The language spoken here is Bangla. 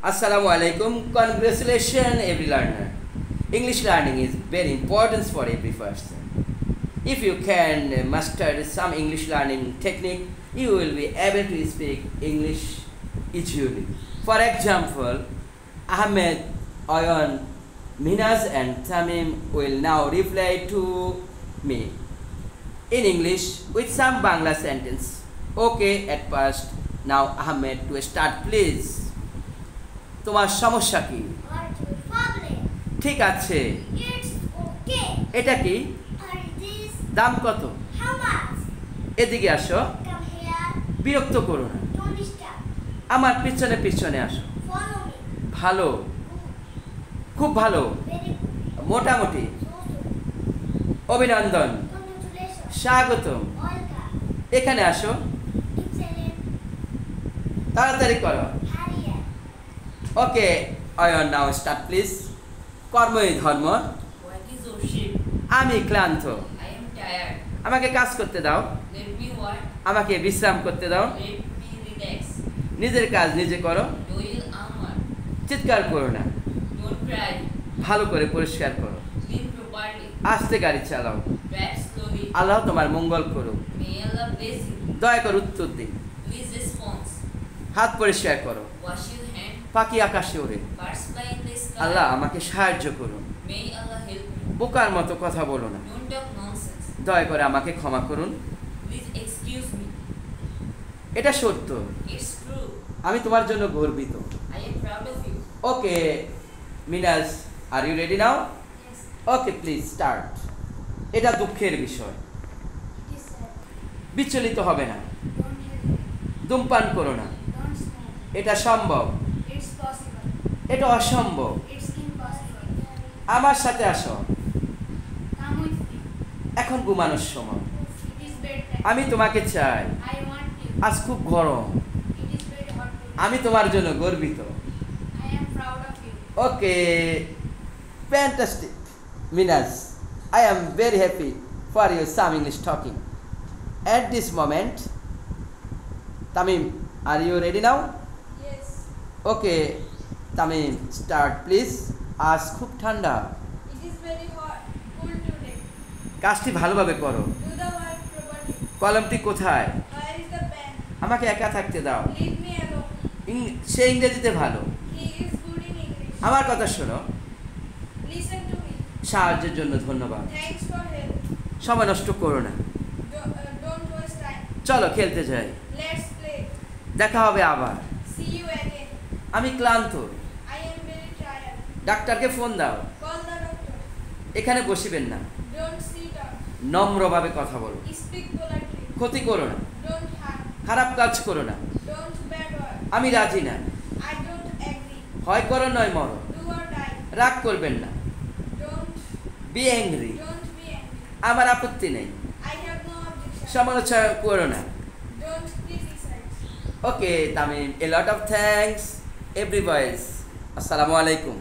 Assalamu alaikum. Congratulations, every learner. English learning is very important for every person. If you can master some English learning technique, you will be able to speak English easily. For example, Ahmed, Ayan, Minaz and Tamim will now reply to me in English with some Bangla sentence. Okay, at first. Now Ahmed, to start please. তোমার সমস্যা কি? ঠিক আছে। এটা কি? দাম কত? এদিকে আসো। বিরক্ত করো না। আমার পিছনে পিছনে আসো। ভালো, খুব ভালো, মোটামুটি, অভিনন্দন, স্বাগতম, এখানে আসো, তাড়াতাড়ি করো। ওকে, অয়ন, নাও স্টার্ট প্লিজ। কর্মই ধর্ম। আমি ক্লান্ত। আমাকে কাজ করতে দাও। আমাকে বিশ্রাম করতে দাও। নিজের কাজ নিজে করো। চিৎকার করো না। ভালো করে পরিষ্কার করো। আস্তে গাড়ি চালাও। আল্লাহ তোমার মঙ্গল করুক। দয়া করে উত্তর দিন। হাত পরিষ্কার করো। পাখি আকাশে ওড়ে। আল্লাহ আমাকে সাহায্য করুন। বোকার মতো কথা বলো না। দয়া করে আমাকে ক্ষমা করুন। এটা সত্য। আমি তোমার জন্য গর্বিত। Okay Minaj, are you ready now? Okay please start. এটা দুঃখের বিষয়। বিচলিত হবে না। ধূমপান করো না। এটা সম্ভব। এটা অসম্ভব। আমার সাথে আসো। এখন ঘুমানোর সময়। আমি তোমাকে চাই। আজ খুব গরম। আমি তোমার জন্য গর্বিত। ওকে, fantastic Minaj, I am very happy for your some English talking. At this moment, Tamim, are you ready now? Yes. Okay, Tamim, start please. আজ খুব ঠান্ডা। It is very hot, cool today. কাজটি ভালোভাবে করো। Do the work properly. কলমটি কোথায়? Where is the pen? আমাকে একা থাকতে দাও। Leave me alone. সে ইংরেজিতে ভালো। He is good in English. আমার কথা শোনো। Listen to me. সাহায্যের জন্য ধন্যবাদ। Thanks for help. সময় নষ্ট করো না। Don't waste time. চলো খেলতে যাই। Let's play. দেখা হবে আবার। See you again. আমি ক্লান্ত। I am very tired. ডাক্তারকে ফোন দাও। Call the doctor. এখানে বসিবেন না। Don't sit down. নম্রভাবে কথা বলো। Speak politely. ক্ষতি করো না। Don't harm. খারাপ কাজ করো না। Don't bad word. আমি রাজি না। I don't agree. হয় করো নয় মরো। Do or die. রাগ করবেন না। Don't B angry. Don't be angry. আমার আপত্তি নেই। I have no objection. সমালোচনা করো না। Don't criticize. Okay Tamim, A lot of thanks every boys. আসসালামু আলাইকুম।